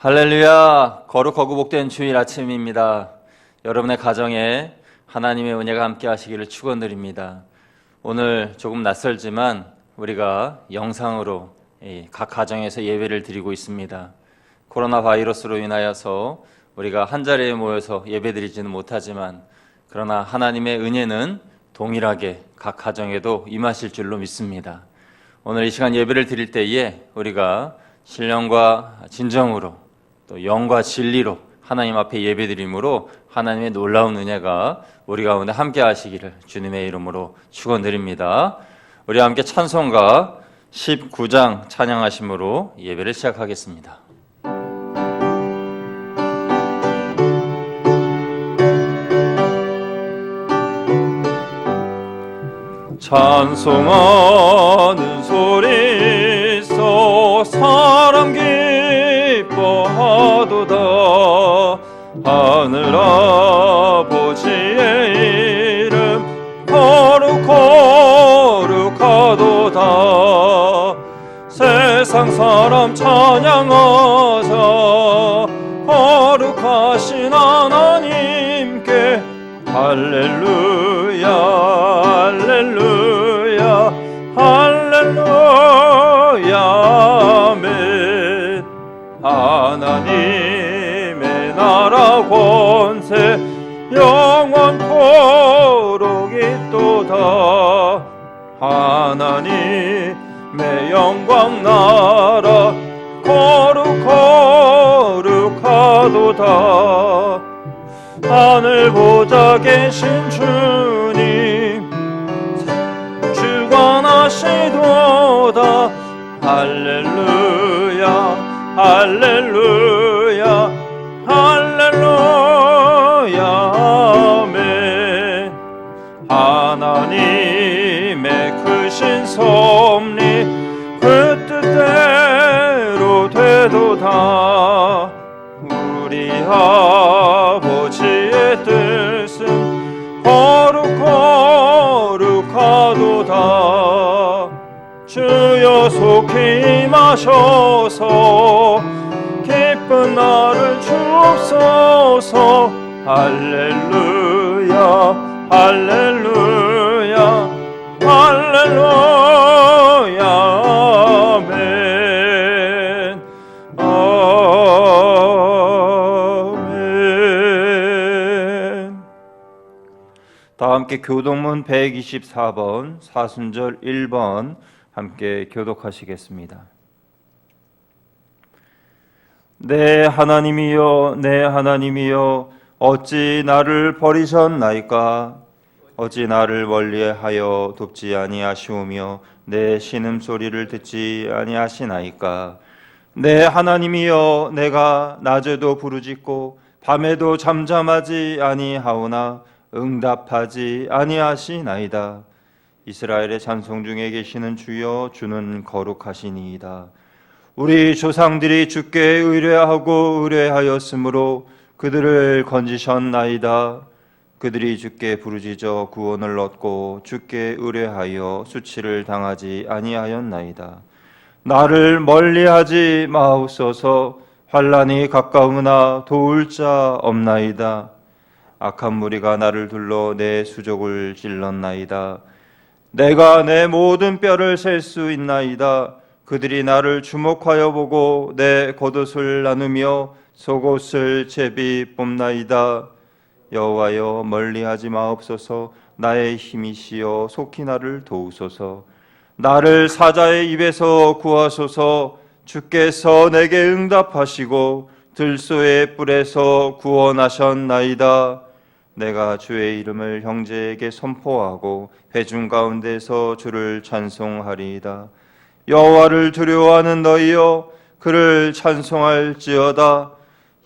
할렐루야! 거룩하고 복된 주일 아침입니다. 여러분의 가정에 하나님의 은혜가 함께 하시기를 축원드립니다. 오늘 조금 낯설지만 우리가 영상으로 각 가정에서 예배를 드리고 있습니다. 코로나 바이러스로 인하여서 우리가 한자리에 모여서 예배드리지는 못하지만 그러나 하나님의 은혜는 동일하게 각 가정에도 임하실 줄로 믿습니다. 오늘 이 시간 예배를 드릴 때에 우리가 신령과 진정으로 또 영과 진리로 하나님 앞에 예배드림으로 하나님의 놀라운 은혜가 우리 가운데 함께 하시기를 주님의 이름으로 축원드립니다. 우리 함께 찬송가 19장 찬양하심으로 예배를 시작하겠습니다. 찬송하는 소리 써 사람 기뻐하도다. 하늘 아버지의 이름 거룩하도다. 세상 사람 찬양하자. 거룩하신 하나님께 할렐루야 할렐루야 할렐루야 아멘. 하나님의 나라 권세 영원토록 있도다. 하나님의 영광 나라 거룩하도다. 하늘 보좌 계신 주님 주관하시도다. 할렐루야 할렐루야 할렐루야 아멘. 하나님의 크신 섭리 그 뜻대로 되도다. 우리 아버지의 뜻은 거룩하도다. 주여 속히 임하셔서 기쁜 나를 주옵소서. 할렐루야 할렐루야 할렐루야 아멘 아멘. 다 함께 교동문 124번 사순절 1번 함께 교독하시겠습니다. 내 하나님이여 내 하나님이여 어찌 나를 버리셨나이까. 어찌 나를 멀리하여 돕지 아니하시오며 내 신음소리를 듣지 아니하시나이까. 내 하나님이여 내가 낮에도 부르짖고 밤에도 잠잠하지 아니하오나 응답하지 아니하시나이다. 이스라엘의 찬송 중에 계시는 주여 주는 거룩하시니이다. 우리 조상들이 주께 의뢰하고 의뢰하였으므로 그들을 건지셨나이다. 그들이 주께 부르짖어 구원을 얻고 주께 의뢰하여 수치를 당하지 아니하였나이다. 나를 멀리하지 마옵소서. 환난이 가까우나 도울 자 없나이다. 악한 무리가 나를 둘러 내 수족을 찔렀나이다. 내가 내 모든 뼈를 셀 수 있나이다. 그들이 나를 주목하여 보고 내 겉옷을 나누며 속옷을 제비 뽑나이다. 여호와여 멀리하지 마옵소서. 나의 힘이시여 속히 나를 도우소서. 나를 사자의 입에서 구하소서. 주께서 내게 응답하시고 들소의 뿔에서 구원하셨나이다. 내가 주의 이름을 형제에게 선포하고 회중 가운데서 주를 찬송하리이다. 여호와를 두려워하는 너희여 그를 찬송할지어다.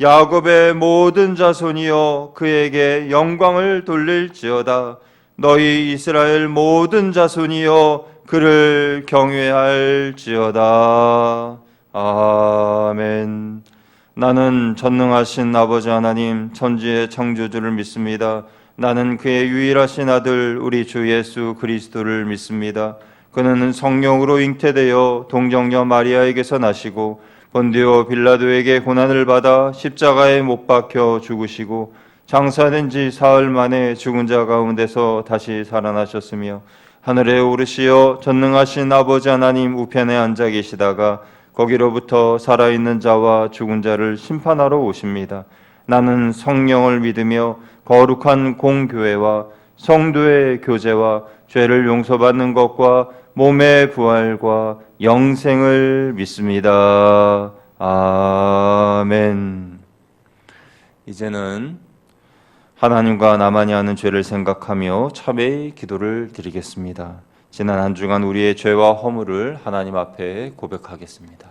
야곱의 모든 자손이여 그에게 영광을 돌릴지어다. 너희 이스라엘 모든 자손이여 그를 경외할지어다. 아멘. 나는 전능하신 아버지 하나님 천지의 창조주를 믿습니다. 나는 그의 유일하신 아들 우리 주 예수 그리스도를 믿습니다. 그는 성령으로 잉태되어 동정녀 마리아에게서 나시고 본디오 빌라도에게 고난을 받아 십자가에 못 박혀 죽으시고 장사된 지 사흘 만에 죽은 자 가운데서 다시 살아나셨으며 하늘에 오르시어 전능하신 아버지 하나님 우편에 앉아 계시다가 거기로부터 살아있는 자와 죽은 자를 심판하러 오십니다. 나는 성령을 믿으며 거룩한 공교회와 성도의 교제와 죄를 용서받는 것과 몸의 부활과 영생을 믿습니다. 아멘. 이제는 하나님과 나만이 하는 죄를 생각하며 참회의 기도를 드리겠습니다. 지난 한 주간 우리의 죄와 허물을 하나님 앞에 고백하겠습니다.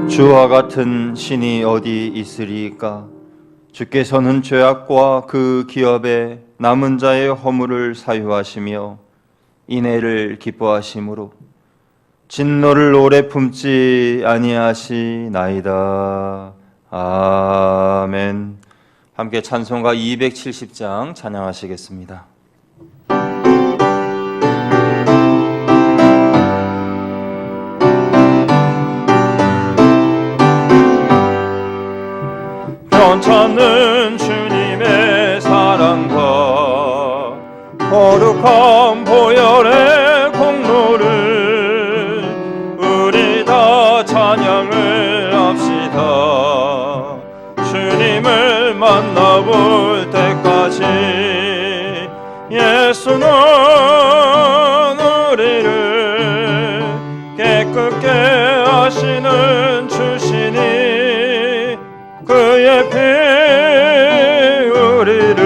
주와 같은 신이 어디 있으리까? 주께서는 죄악과 그 기업에 남은 자의 허물을 사유하시며 인애를 기뻐하심으로 진노를 오래 품지 아니하시나이다. 아멘. 함께 찬송가 270장 찬양하시겠습니다. 변찮는 주님의 사랑과 거룩한 보혈의 공로를 우리 다 찬양을 합시다. 주님을 만나볼 때까지 예수는 우리를 깨끗게 하시는 주시니 그의 피 우리를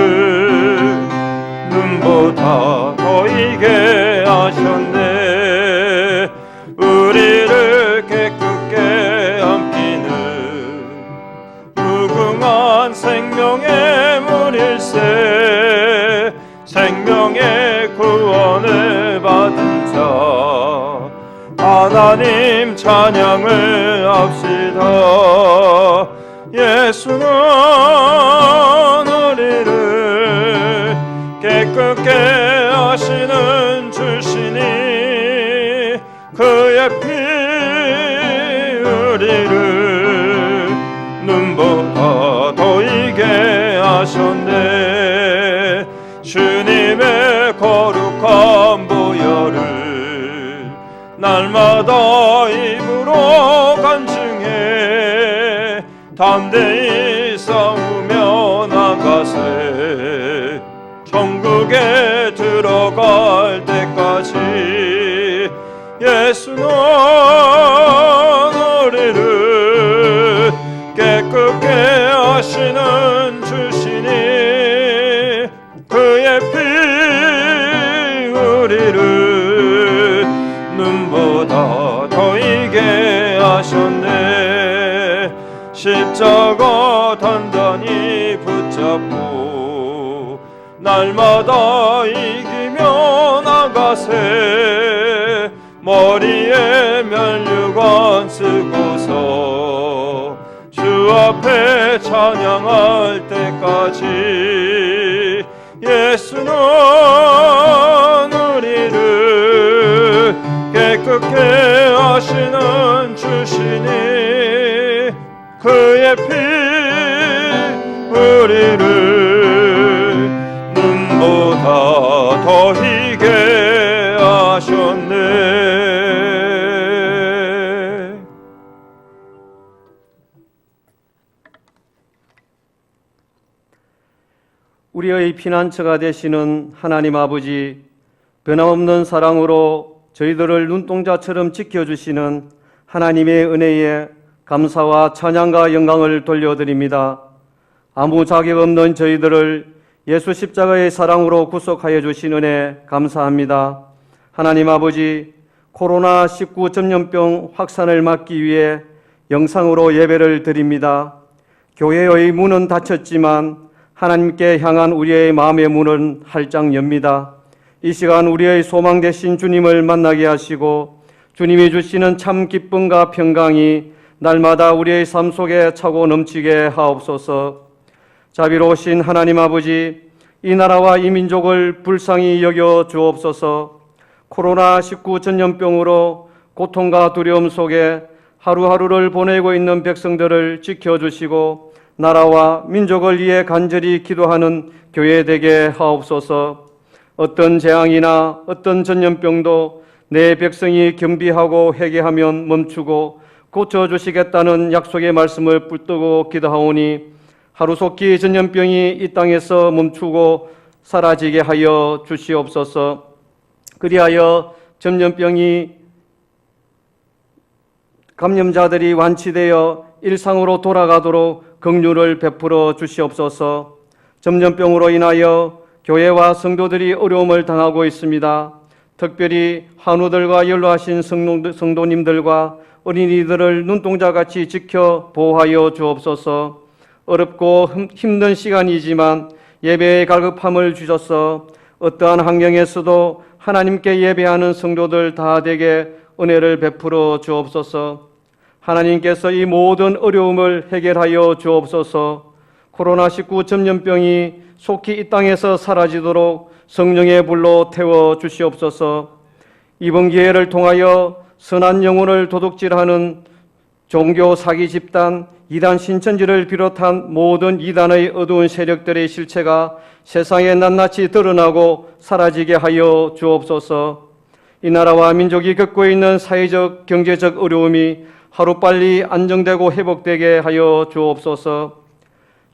눈보다 더 이게 하셨네. 우리를 깨끗게 함기는 무궁한 생명의 물일세. 생명의 구원을 받은 자 하나님 찬양을 합시다. 예수는 우리를 깨끗게 하시는 주시니 그의 피 우리를 눈보다 더 이게 하셨네. 주님의 거룩한 보혈을 날마다 입으로 간증해 담대히 싸우며 나가세. 천국에 들어갈 때까지 예수는 우리를 깨끗게 하시는 주시니 그의 피 우리를 눈보다 더 이게 하셨네. 십자가 단단히 붙잡고 날마다 이기며 나가세. 머리에 면류관 쓰고서 주 앞에 찬양할 때까지 예수는 우리를 깨끗게 하시는 주시니 그의 피 우리를 눈보다 더 희게 하셨네. 우리의 피난처가 되시는 하나님 아버지, 변함없는 사랑으로 저희들을 눈동자처럼 지켜주시는 하나님의 은혜에 감사와 찬양과 영광을 돌려드립니다. 아무 자격 없는 저희들을 예수 십자가의 사랑으로 구속하여 주신 은혜 감사합니다. 하나님 아버지, 코로나19 전염병 확산을 막기 위해 영상으로 예배를 드립니다. 교회의 문은 닫혔지만 하나님께 향한 우리의 마음의 문은 활짝 엽니다. 이 시간 우리의 소망 되신 주님을 만나게 하시고 주님이 주시는 참 기쁨과 평강이 날마다 우리의 삶 속에 차고 넘치게 하옵소서. 자비로우신 하나님 아버지, 이 나라와 이 민족을 불쌍히 여겨 주옵소서. 코로나19 전염병으로 고통과 두려움 속에 하루하루를 보내고 있는 백성들을 지켜주시고 나라와 민족을 위해 간절히 기도하는 교회 되게 하옵소서. 어떤 재앙이나 어떤 전염병도 내 백성이 겸비하고 회개하면 멈추고 고쳐주시겠다는 약속의 말씀을 붙들고 기도하오니 하루속히 전염병이 이 땅에서 멈추고 사라지게 하여 주시옵소서. 그리하여 전염병이 감염자들이 완치되어 일상으로 돌아가도록 긍휼을 베풀어 주시옵소서. 전염병으로 인하여 교회와 성도들이 어려움을 당하고 있습니다. 특별히 환우들과 연로하신 성도님들과 어린이들을 눈동자같이 지켜 보호하여 주옵소서. 어렵고 힘든 시간이지만 예배의 갈급함을 주셔서 어떠한 환경에서도 하나님께 예배하는 성도들 다 되게 은혜를 베풀어 주옵소서. 하나님께서 이 모든 어려움을 해결하여 주옵소서. 코로나19 전염병이 속히 이 땅에서 사라지도록 성령의 불로 태워 주시옵소서. 이번 기회를 통하여 선한 영혼을 도둑질하는 종교 사기 집단, 이단 신천지를 비롯한 모든 이단의 어두운 세력들의 실체가 세상에 낱낱이 드러나고 사라지게 하여 주옵소서. 이 나라와 민족이 겪고 있는 사회적, 경제적 어려움이 하루빨리 안정되고 회복되게 하여 주옵소서.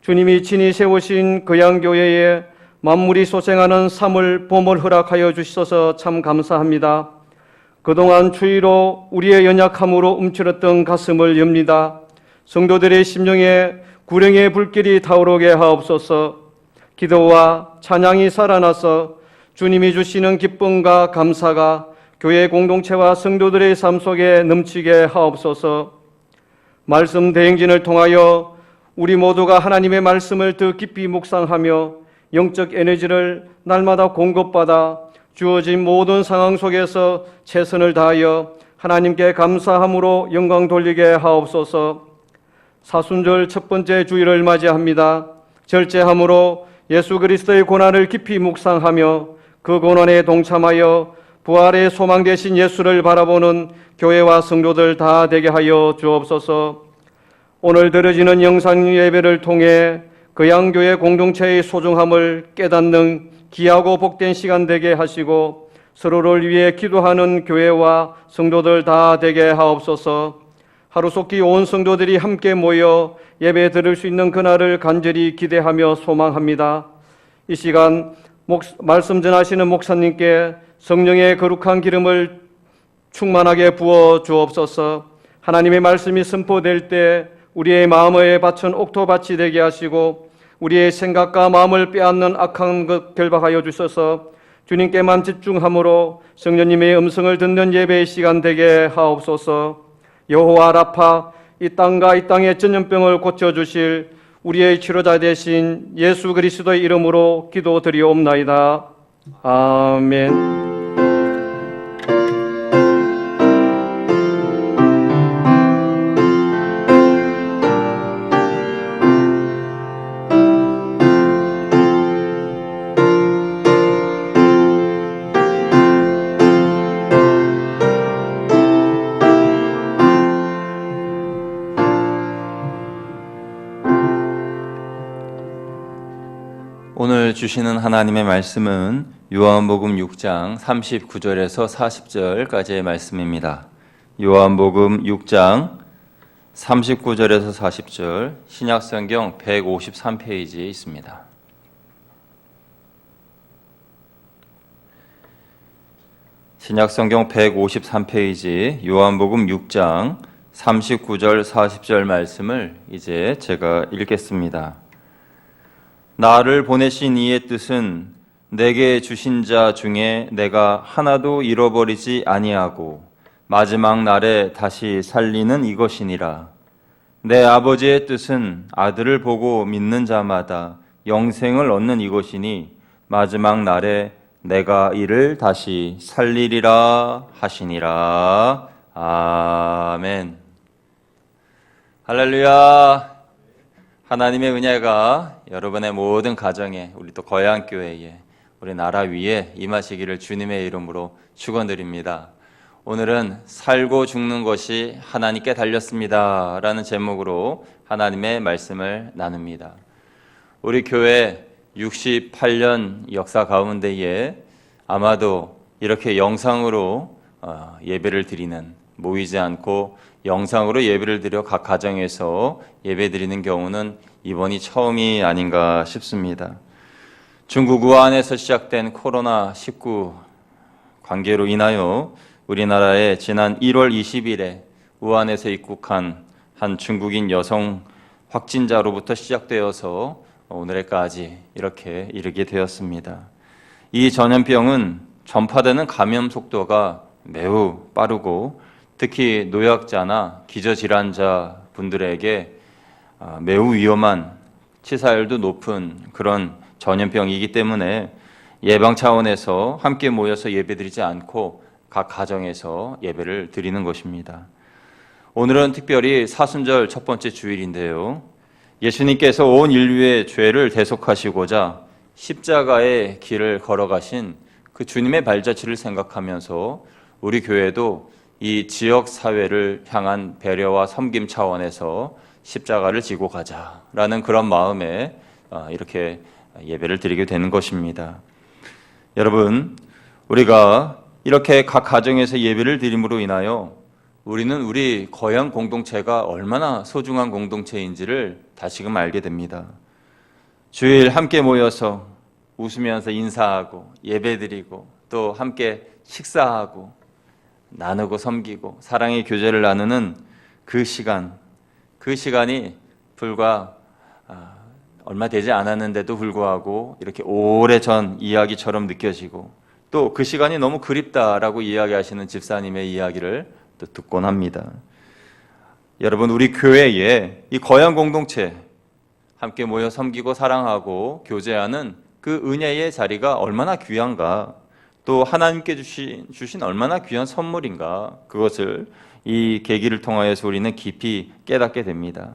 주님이 친히 세우신 거양교회에 만물이 소생하는 3월 봄을 허락하여 주셔서 참 감사합니다. 그동안 추위로 우리의 연약함으로 움츠렸던 가슴을 엽니다. 성도들의 심령에 구령의 불길이 타오르게 하옵소서. 기도와 찬양이 살아나서 주님이 주시는 기쁨과 감사가 교회 공동체와 성도들의 삶 속에 넘치게 하옵소서. 말씀 대행진을 통하여 우리 모두가 하나님의 말씀을 더 깊이 묵상하며 영적 에너지를 날마다 공급받아 주어진 모든 상황 속에서 최선을 다하여 하나님께 감사함으로 영광 돌리게 하옵소서. 사순절 첫 번째 주일을 맞이합니다. 절제함으로 예수 그리스도의 고난을 깊이 묵상하며 그 고난에 동참하여 부활의 소망 되신 예수를 바라보는 교회와 성도들 다 되게 하여 주옵소서. 오늘 드려지는 영상 예배를 통해 거양교회 공동체의 소중함을 깨닫는 귀하고 복된 시간 되게 하시고 서로를 위해 기도하는 교회와 성도들 다 되게 하옵소서. 하루속히 온 성도들이 함께 모여 예배 드릴 수 있는 그날을 간절히 기대하며 소망합니다. 이 시간 말씀 전하시는 목사님께 성령의 거룩한 기름을 충만하게 부어 주옵소서. 하나님의 말씀이 선포될 때 우리의 마음에 받친 옥토밭이 되게 하시고 우리의 생각과 마음을 빼앗는 악한 것 결박하여 주셔서 주님께만 집중함으로 성령님의 음성을 듣는 예배의 시간 되게 하옵소서. 여호와 라파, 이 땅과 이 땅의 전염병을 고쳐주실 우리의 치료자 되신 예수 그리스도의 이름으로 기도드리옵나이다. 아멘. 주시는 하나님의 말씀은 요한복음 6장 39절에서 40절까지의 말씀입니다. 요한복음 6장 39절에서 40절 신약성경 153페이지에 있습니다. 신약성경 153페이지 요한복음 6장 39절 40절 말씀을 이제 제가 읽겠습니다. 나를 보내신 이의 뜻은 내게 주신 자 중에 내가 하나도 잃어버리지 아니하고 마지막 날에 다시 살리는 이것이니라. 내 아버지의 뜻은 아들을 보고 믿는 자마다 영생을 얻는 이것이니 마지막 날에 내가 이를 다시 살리리라 하시니라. 아멘. 할렐루야. 하나님의 은혜가 여러분의 모든 가정에, 우리 또 거양교회에, 우리 나라 위에 임하시기를 주님의 이름으로 축원드립니다. 오늘은 살고 죽는 것이 하나님께 달렸습니다 라는 제목으로 하나님의 말씀을 나눕니다. 우리 교회 68년 역사 가운데에 아마도 이렇게 영상으로 예배를 드리는, 모이지 않고 영상으로 예배를 드려 각 가정에서 예배 드리는 경우는 이번이 처음이 아닌가 싶습니다. 중국 우한에서 시작된 코로나19 관계로 인하여 우리나라에 지난 1월 20일에 우한에서 입국한 한 중국인 여성 확진자로부터 시작되어서 오늘까지 이렇게 이르게 되었습니다. 이 전염병은 전파되는 감염 속도가 매우 빠르고 특히 노약자나 기저질환자 분들에게 매우 위험한, 치사율도 높은 그런 전염병이기 때문에 예방 차원에서 함께 모여서 예배드리지 않고 각 가정에서 예배를 드리는 것입니다. 오늘은 특별히 사순절 첫 번째 주일인데요. 예수님께서 온 인류의 죄를 대속하시고자 십자가의 길을 걸어가신 그 주님의 발자취를 생각하면서 우리 교회도 이 지역 사회를 향한 배려와 섬김 차원에서 십자가를 지고 가자라는 그런 마음에 이렇게 예배를 드리게 되는 것입니다. 여러분, 우리가 이렇게 각 가정에서 예배를 드림으로 인하여 우리는 우리 거양 공동체가 얼마나 소중한 공동체인지를 다시금 알게 됩니다. 주일 함께 모여서 웃으면서 인사하고 예배드리고 또 함께 식사하고 나누고 섬기고 사랑의 교제를 나누는 그 시간이 불과 얼마 되지 않았는데도 불구하고 이렇게 오래전 이야기처럼 느껴지고 또 그 시간이 너무 그립다라고 이야기하시는 집사님의 이야기를 또 듣곤 합니다. 여러분, 우리 교회에 이 거양 공동체 함께 모여 섬기고 사랑하고 교제하는 그 은혜의 자리가 얼마나 귀한가, 또 하나님께 주신 얼마나 귀한 선물인가, 그것을 이 계기를 통하여서 우리는 깊이 깨닫게 됩니다.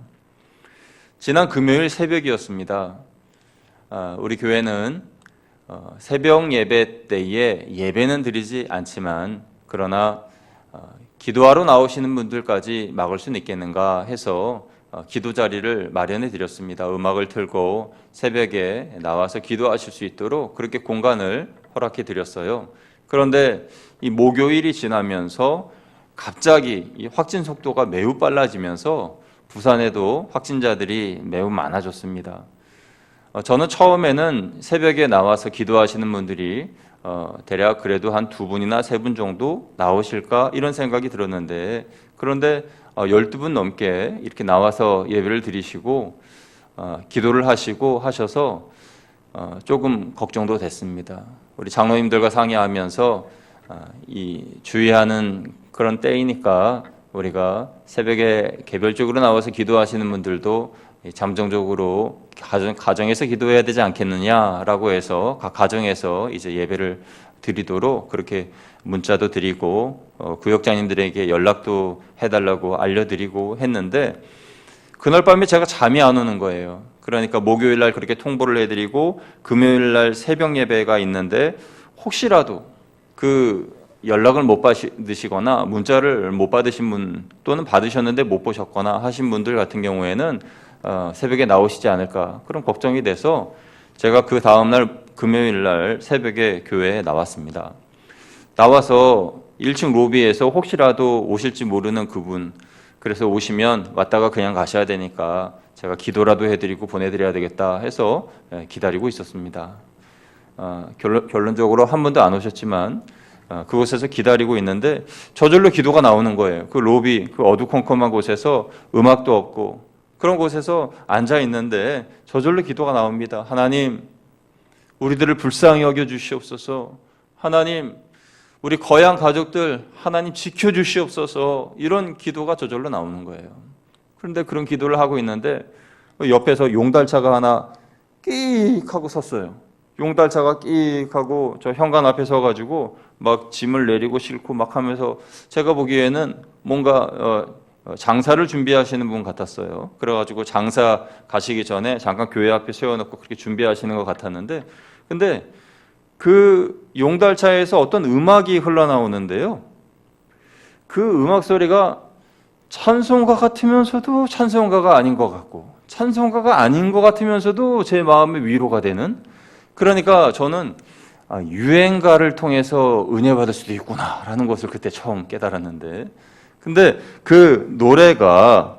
지난 금요일 새벽이었습니다. 우리 교회는 새벽 예배 때에 예배는 드리지 않지만 그러나 기도하러 나오시는 분들까지 막을 수는 있겠는가 해서 기도 자리를 마련해 드렸습니다. 음악을 틀고 새벽에 나와서 기도하실 수 있도록 그렇게 공간을 허락해 드렸어요. 그런데 이 목요일이 지나면서 갑자기 이 확진 속도가 매우 빨라지면서 부산에도 확진자들이 매우 많아졌습니다. 저는 처음에는 새벽에 나와서 기도하시는 분들이 대략 그래도 한 2분이나 3분 정도 나오실까 이런 생각이 들었는데, 그런데 12분 넘게 이렇게 나와서 예배를 드리시고 기도를 하시고 하셔서 조금 걱정도 됐습니다. 우리 장로님들과 상의하면서 이 주의하는 그런 때이니까 우리가 새벽에 개별적으로 나와서 기도하시는 분들도 잠정적으로 가정에서 기도해야 되지 않겠느냐라고 해서 각 가정에서 이제 예배를 드리도록 그렇게 문자도 드리고 구역장님들에게 연락도 해달라고 알려드리고 했는데, 그날 밤에 제가 잠이 안 오는 거예요. 그러니까 목요일 날 그렇게 통보를 해드리고 금요일 날 새벽 예배가 있는데 혹시라도 그 연락을 못 받으시거나 문자를 못 받으신 분, 또는 받으셨는데 못 보셨거나 하신 분들 같은 경우에는 새벽에 나오시지 않을까 그런 걱정이 돼서 제가 그 다음날 금요일 날 새벽에 교회에 나왔습니다. 나와서 1층 로비에서 혹시라도 오실지 모르는 그분, 그래서 오시면 왔다가 그냥 가셔야 되니까 제가 기도라도 해드리고 보내드려야 되겠다 해서 기다리고 있었습니다. 결론적으로 한 번도 안 오셨지만 그곳에서 기다리고 있는데 저절로 기도가 나오는 거예요. 그 로비, 그 어두컴컴한 곳에서 음악도 없고 그런 곳에서 앉아 있는데 저절로 기도가 나옵니다. 하나님, 우리들을 불쌍히 여겨 주시옵소서. 하나님, 우리 거양 가족들 하나님 지켜주시옵소서. 이런 기도가 저절로 나오는 거예요. 그런데 그런 기도를 하고 있는데 옆에서 용달차가 하나 끼익 하고 섰어요. 용달차가 끼익 하고 저 현관 앞에 서가지고 막 짐을 내리고 싣고 막 하면서 제가 보기에는 뭔가 장사를 준비하시는 분 같았어요. 그래가지고 장사 가시기 전에 잠깐 교회 앞에 세워놓고 그렇게 준비하시는 것 같았는데, 근데 그 용달차에서 어떤 음악이 흘러나오는데요. 그 음악 소리가 찬송가 같으면서도 찬송가가 아닌 것 같고, 찬송가가 아닌 것 같으면서도 제 마음의 위로가 되는, 그러니까 저는 유행가를 통해서 은혜 받을 수도 있구나라는 것을 그때 처음 깨달았는데, 근데 그 노래가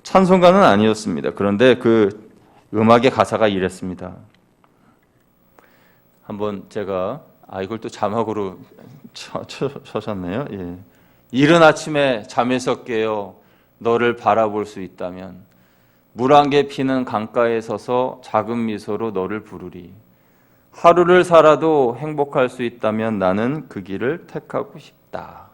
찬송가는 아니었습니다. 그런데 그 음악의 가사가 이랬습니다. 한번 제가 이걸 또 자막으로 쳐셨네요. 예. 이른 아침에 잠에서 깨어 너를 바라볼 수 있다면 물안개 피는 강가에 서서 작은 미소로 너를 부르리. 하루를 살아도 행복할 수 있다면 나는 그 길을 택하고 싶다.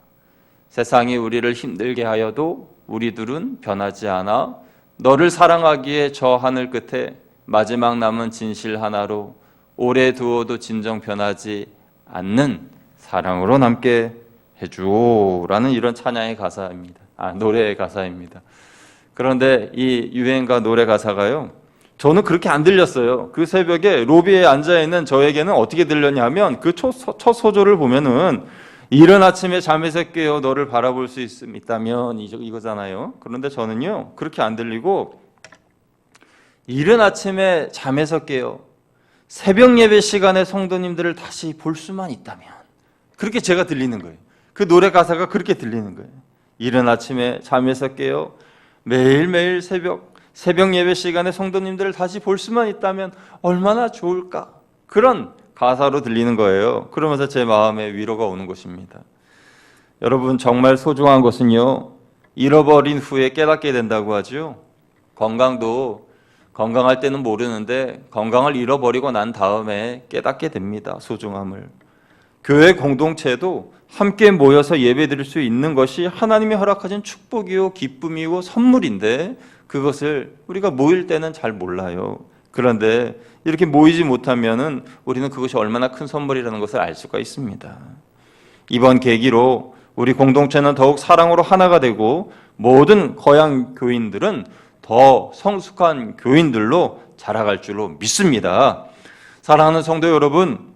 세상이 우리를 힘들게 하여도 우리들은 변하지 않아 너를 사랑하기에 저 하늘 끝에 마지막 남은 진실 하나로 오래 두어도 진정 변하지 않는 사랑으로 남게 해주라는 이런 찬양의 가사입니다. 노래의 가사입니다. 그런데 이 유행가 노래 가사가요, 저는 그렇게 안 들렸어요. 그 새벽에 로비에 앉아있는 저에게는 어떻게 들렸냐면 그 첫 소절을 보면은 이른 아침에 잠에서 깨어 너를 바라볼 수 있다면 이거잖아요. 그런데 저는요 그렇게 안 들리고 이른 아침에 잠에서 깨어 새벽 예배 시간에 성도님들을 다시 볼 수만 있다면, 그렇게 제가 들리는 거예요. 그 노래 가사가 그렇게 들리는 거예요. 이른 아침에 잠에서 깨어 매일매일 새벽 예배 시간에 성도님들을 다시 볼 수만 있다면 얼마나 좋을까, 그런 가사로 들리는 거예요. 그러면서 제 마음에 위로가 오는 것입니다. 여러분, 정말 소중한 것은요 잃어버린 후에 깨닫게 된다고 하죠. 건강할 때는 모르는데 건강을 잃어버리고 난 다음에 깨닫게 됩니다. 소중함을. 교회 공동체도 함께 모여서 예배드릴 수 있는 것이 하나님이 허락하신 축복이요 기쁨이고 선물인데 그것을 우리가 모일 때는 잘 몰라요. 그런데 이렇게 모이지 못하면은 우리는 그것이 얼마나 큰 선물이라는 것을 알 수가 있습니다. 이번 계기로 우리 공동체는 더욱 사랑으로 하나가 되고 모든 거양 교인들은 더 성숙한 교인들로 자라갈 줄로 믿습니다. 사랑하는 성도 여러분,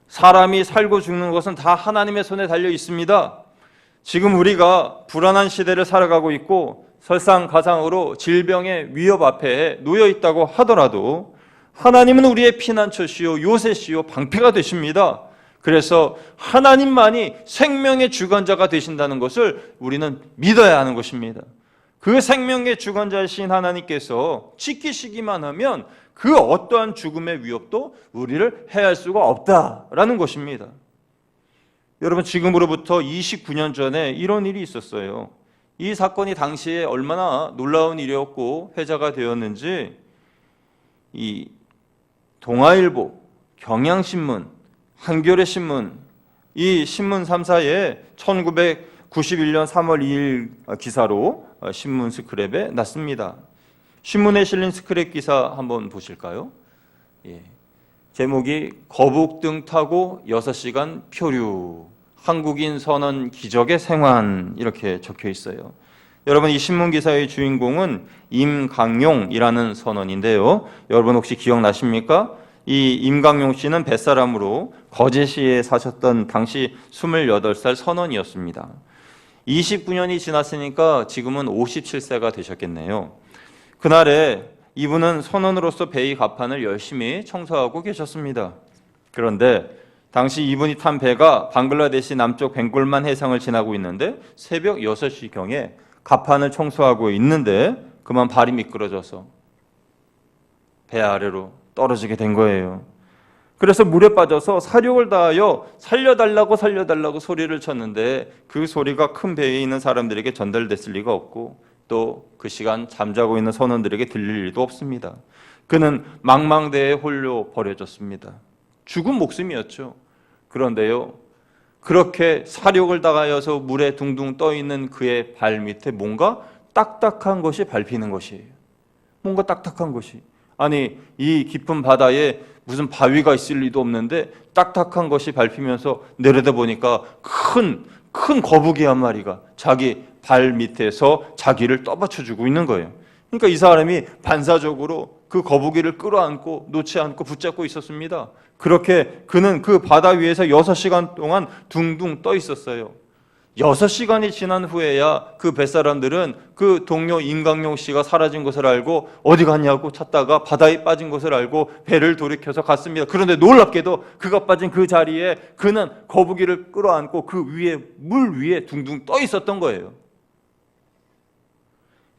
사람이 살고 죽는 것은 다 하나님의 손에 달려 있습니다. 지금 우리가 불안한 시대를 살아가고 있고 설상가상으로 질병의 위협 앞에 놓여 있다고 하더라도 하나님은 우리의 피난처시요 요새시요 방패가 되십니다. 그래서 하나님만이 생명의 주관자가 되신다는 것을 우리는 믿어야 하는 것입니다. 그 생명의 주관자이신 하나님께서 지키시기만 하면 그 어떠한 죽음의 위협도 우리를 해할 수가 없다라는 것입니다. 여러분, 지금으로부터 29년 전에 이런 일이 있었어요. 이 사건이 당시에 얼마나 놀라운 일이었고 회자가 되었는지 이 동아일보, 경향신문, 한겨레신문, 이 신문 3사에 1991년 3월 2일 기사로 신문 스크랩에 났습니다. 신문에 실린 스크랩 기사 한번 보실까요? 예. 제목이 거북등 타고 6시간 표류, 한국인 선원 기적의 생還, 이렇게 적혀 있어요. 여러분, 이 신문 기사의 주인공은 임강용이라는 선원인데요. 여러분 혹시 기억나십니까? 이 임강용 씨는 뱃사람으로 거제시에 사셨던 당시 28살 선원이었습니다. 29년이 지났으니까 지금은 57세가 되셨겠네요. 그날에 이분은 선원으로서 배의 갑판을 열심히 청소하고 계셨습니다. 그런데 당시 이분이 탄 배가 방글라데시 남쪽 벵골만 해상을 지나고 있는데 새벽 6시경에 갑판을 청소하고 있는데 그만 발이 미끄러져서 배 아래로 떨어지게 된 거예요. 그래서 물에 빠져서 사력을 다하여 살려달라고 소리를 쳤는데 그 소리가 큰 배에 있는 사람들에게 전달됐을 리가 없고 또 그 시간 잠자고 있는 선원들에게 들릴 일도 없습니다. 그는 망망대해에 홀려 버려졌습니다. 죽은 목숨이었죠. 그런데요, 그렇게 사력을 다하여서 물에 둥둥 떠 있는 그의 발 밑에 뭔가 딱딱한 것이 밟히는 것이에요. 뭔가 딱딱한 것이. 아니, 이 깊은 바다에 무슨 바위가 있을 리도 없는데 딱딱한 것이 밟히면서 내려다 보니까 큰 거북이 한 마리가 자기 발 밑에서 자기를 떠받쳐주고 있는 거예요. 그러니까 이 사람이 반사적으로 그 거북이를 끌어안고 놓지 않고 붙잡고 있었습니다. 그렇게 그는 그 바다 위에서 6시간 동안 둥둥 떠 있었어요. 6시간이 지난 후에야 그 뱃사람들은 그 동료 임강용 씨가 사라진 것을 알고 어디 갔냐고 찾다가 바다에 빠진 것을 알고 배를 돌이켜서 갔습니다. 그런데 놀랍게도 그가 빠진 그 자리에 그는 거북이를 끌어안고 그 위에 물 위에 둥둥 떠 있었던 거예요.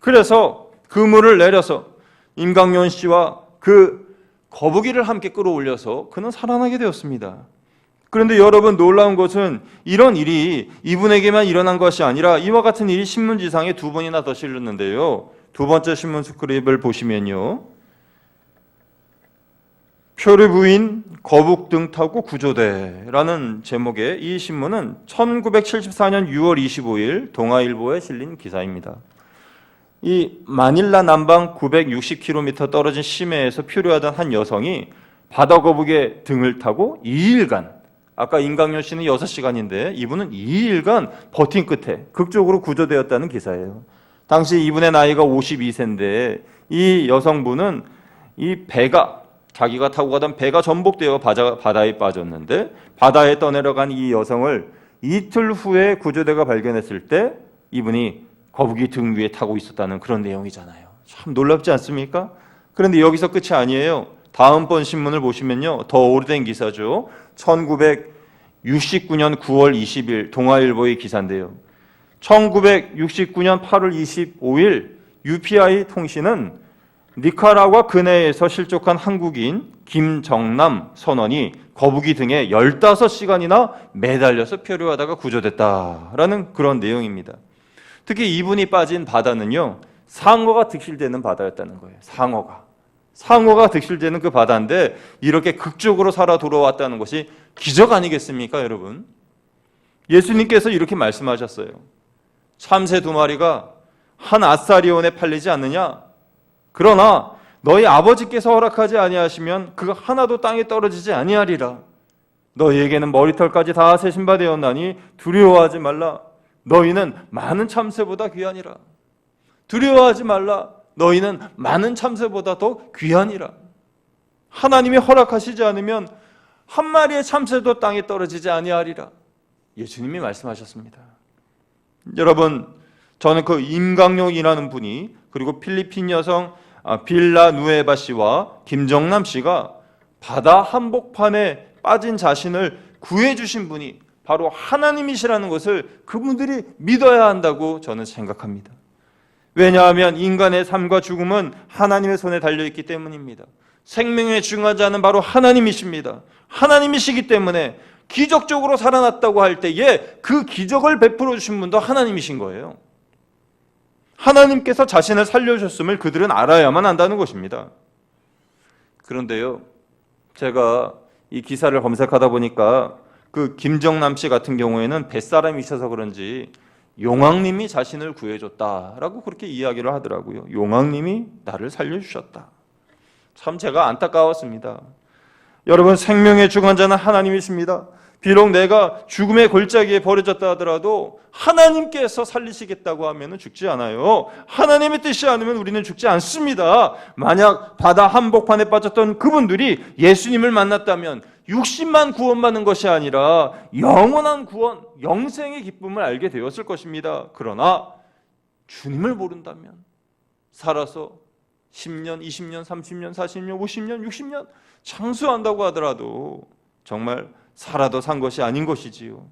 그래서 그 물을 내려서 임강용 씨와 그 거북이를 함께 끌어올려서 그는 살아나게 되었습니다. 그런데 여러분, 놀라운 것은 이런 일이 이분에게만 일어난 것이 아니라 이와 같은 일이 신문지상에 2번이나 더 실렸는데요. 두 번째 신문 스크립을 보시면요, 표류 부인 거북 등 타고 구조대라는 제목의 이 신문은 1974년 6월 25일 동아일보에 실린 기사입니다. 이 마닐라 남방 960km 떨어진 심해에서 표류하던 한 여성이 바다 거북의 등을 타고 2일간, 아까 임강용 씨는 6시간인데 이분은 2일간 버틴 끝에 극적으로 구조되었다는 기사예요. 당시 이분의 나이가 52세인데 이 여성분은 이 배가, 자기가 타고 가던 배가 전복되어 바다에 빠졌는데 바다에 떠내려간 이 여성을 이틀 후에 구조대가 발견했을 때 이분이 거북이 등 위에 타고 있었다는 그런 내용이잖아요. 참 놀랍지 않습니까? 그런데 여기서 끝이 아니에요. 다음번 신문을 보시면요, 더 오래된 기사죠. 1969년 9월 20일 동아일보의 기사인데요. 1969년 8월 25일 UPI 통신은 니카라과 근해에서 실족한 한국인 김정남 선원이 거북이 등에 15시간이나 매달려서 표류하다가 구조됐다라는 그런 내용입니다. 특히 이분이 빠진 바다는요, 상어가 득실되는 바다였다는 거예요. 상어가 득실되는 그 바다인데 이렇게 극적으로 살아 돌아왔다는 것이 기적 아니겠습니까, 여러분? 예수님께서 이렇게 말씀하셨어요. 참새 2마리가 한 아사리온에 팔리지 않느냐? 그러나 너희 아버지께서 허락하지 아니하시면 그가 하나도 땅에 떨어지지 아니하리라. 너희에게는 머리털까지 다 세신 바 되었나니 두려워하지 말라. 너희는 많은 참새보다 귀하니라. 두려워하지 말라. 너희는 많은 참새보다 더 귀하니라. 하나님이 허락하시지 않으면 한 마리의 참새도 땅에 떨어지지 아니하리라. 예수님이 말씀하셨습니다. 여러분, 저는 그 임강용이라는 분이, 그리고 필리핀 여성 빌라누에바 씨와 김정남 씨가 바다 한복판에 빠진 자신을 구해주신 분이 바로 하나님이시라는 것을 그분들이 믿어야 한다고 저는 생각합니다. 왜냐하면 인간의 삶과 죽음은 하나님의 손에 달려있기 때문입니다. 생명의 중화자는 바로 하나님이십니다. 하나님이시기 때문에 기적적으로 살아났다고 할 때에 그 기적을 베풀어 주신 분도 하나님이신 거예요. 하나님께서 자신을 살려주셨음을 그들은 알아야만 한다는 것입니다. 그런데요, 제가 이 기사를 검색하다 보니까 그 김정남 씨 같은 경우에는 뱃사람이셔서 그런지 용왕님이 자신을 구해줬다라고 그렇게 이야기를 하더라고요. 용왕님이 나를 살려주셨다. 참 제가 안타까웠습니다. 여러분, 생명의 주관자는 하나님이십니다. 비록 내가 죽음의 골짜기에 버려졌다 하더라도 하나님께서 살리시겠다고 하면 죽지 않아요. 하나님의 뜻이 아니면 우리는 죽지 않습니다. 만약 바다 한복판에 빠졌던 그분들이 예수님을 만났다면 60만 구원받는 것이 아니라 영원한 구원, 영생의 기쁨을 알게 되었을 것입니다. 그러나 주님을 모른다면, 살아서 10년, 20년, 30년, 40년, 50년, 60년 장수한다고 하더라도 정말 살아도 산 것이 아닌 것이지요.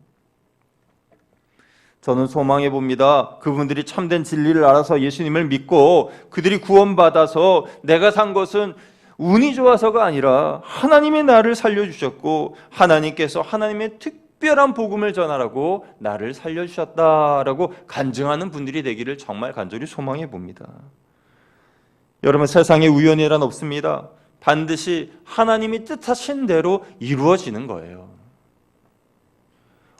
저는 소망해 봅니다. 그분들이 참된 진리를 알아서 예수님을 믿고 그들이 구원받아서 내가 산 것은 운이 좋아서가 아니라 하나님이 나를 살려주셨고 하나님께서 하나님의 특별한 복음을 전하라고 나를 살려주셨다라고 간증하는 분들이 되기를 정말 간절히 소망해 봅니다. 여러분, 세상에 우연이란 없습니다. 반드시 하나님이 뜻하신 대로 이루어지는 거예요.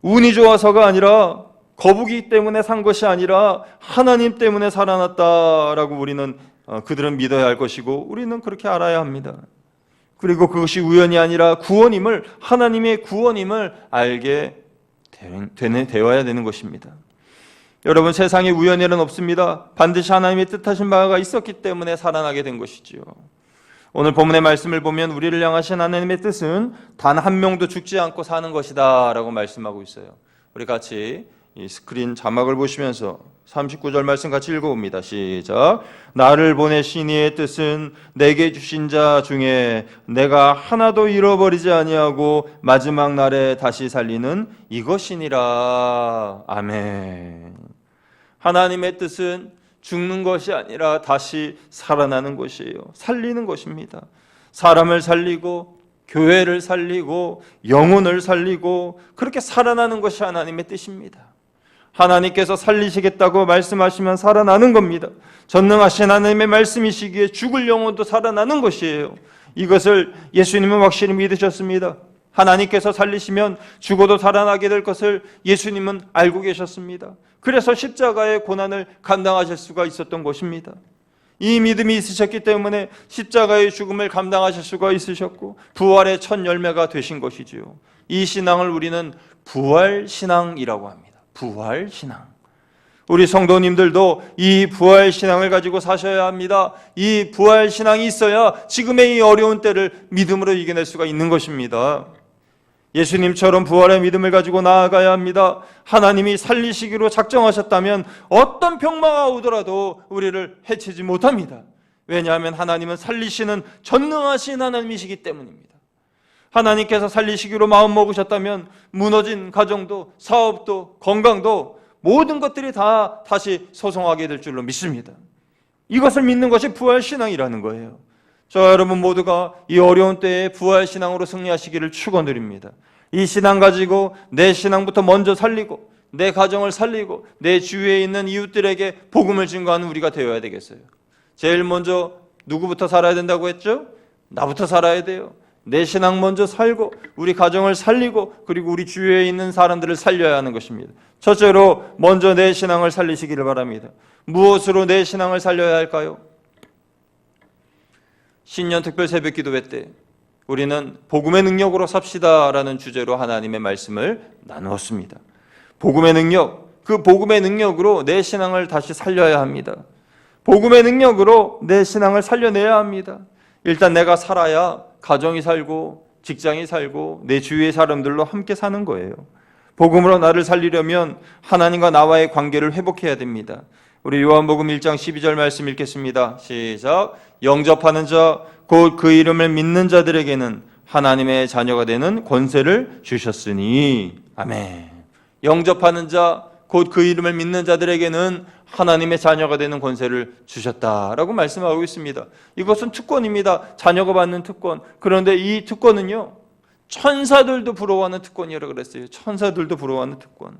운이 좋아서가 아니라 거북이 때문에 산 것이 아니라 하나님 때문에 살아났다라고 우리는 그들은 믿어야 할 것이고 우리는 그렇게 알아야 합니다. 그리고 그것이 우연이 아니라 구원임을, 하나님의 구원임을 알게 되어야 되는 것입니다. 여러분, 세상에 우연일은 없습니다. 반드시 하나님의 뜻하신 바가 있었기 때문에 살아나게 된 것이지요. 오늘 본문의 말씀을 보면 우리를 향하신 하나님의 뜻은 단 한 명도 죽지 않고 사는 것이다 라고 말씀하고 있어요. 우리 같이 이 스크린 자막을 보시면서 39절 말씀 같이 읽어봅니다. 시작. 나를 보내신 이의 뜻은 내게 주신 자 중에 내가 하나도 잃어버리지 아니하고 마지막 날에 다시 살리는 이것이니라. 아멘. 하나님의 뜻은 죽는 것이 아니라 다시 살아나는 것이에요. 살리는 것입니다. 사람을 살리고 교회를 살리고 영혼을 살리고 그렇게 살아나는 것이 하나님의 뜻입니다. 하나님께서 살리시겠다고 말씀하시면 살아나는 겁니다. 전능하신 하나님의 말씀이시기에 죽을 영혼도 살아나는 것이에요. 이것을 예수님은 확실히 믿으셨습니다. 하나님께서 살리시면 죽어도 살아나게 될 것을 예수님은 알고 계셨습니다. 그래서 십자가의 고난을 감당하실 수가 있었던 것입니다. 이 믿음이 있으셨기 때문에 십자가의 죽음을 감당하실 수가 있으셨고 부활의 첫 열매가 되신 것이지요. 이 신앙을 우리는 부활신앙이라고 합니다. 부활신앙. 우리 성도님들도 이 부활신앙을 가지고 사셔야 합니다. 이 부활신앙이 있어야 지금의 이 어려운 때를 믿음으로 이겨낼 수가 있는 것입니다. 예수님처럼 부활의 믿음을 가지고 나아가야 합니다. 하나님이 살리시기로 작정하셨다면 어떤 병마가 오더라도 우리를 해치지 못합니다. 왜냐하면 하나님은 살리시는 전능하신 하나님이시기 때문입니다. 하나님께서 살리시기로 마음먹으셨다면 무너진 가정도 사업도 건강도 모든 것들이 다 다시 소송하게 될 줄로 믿습니다. 이것을 믿는 것이 부활신앙이라는 거예요. 저 여러분 모두가 이 어려운 때에 부활신앙으로 승리하시기를 축원드립니다. 이 신앙 가지고 내 신앙부터 먼저 살리고 내 가정을 살리고 내 주위에 있는 이웃들에게 복음을 증거하는 우리가 되어야 되겠어요. 제일 먼저 누구부터 살아야 된다고 했죠? 나부터 살아야 돼요. 내 신앙 먼저 살고 우리 가정을 살리고 그리고 우리 주위에 있는 사람들을 살려야 하는 것입니다. 첫째로 먼저 내 신앙을 살리시기를 바랍니다. 무엇으로 내 신앙을 살려야 할까요? 신년 특별 새벽 기도회 때 우리는 복음의 능력으로 삽시다라는 주제로 하나님의 말씀을 나누었습니다. 복음의 능력, 그 복음의 능력으로 내 신앙을 다시 살려야 합니다. 복음의 능력으로 내 신앙을 살려내야 합니다. 일단 내가 살아야 가정이 살고 직장이 살고 내 주위의 사람들로 함께 사는 거예요. 복음으로 나를 살리려면 하나님과 나와의 관계를 회복해야 됩니다. 우리 요한복음 1장 12절 말씀 읽겠습니다. 시작. 영접하는 자 곧 그 이름을 믿는 자들에게는 하나님의 자녀가 되는 권세를 주셨으니. 아멘. 영접하는 자 곧 그 이름을 믿는 자들에게는 하나님의 자녀가 되는 권세를 주셨다라고 말씀하고 있습니다. 이것은 특권입니다. 자녀가 받는 특권. 그런데 이 특권은요, 천사들도 부러워하는 특권이라고 그랬어요. 천사들도 부러워하는 특권.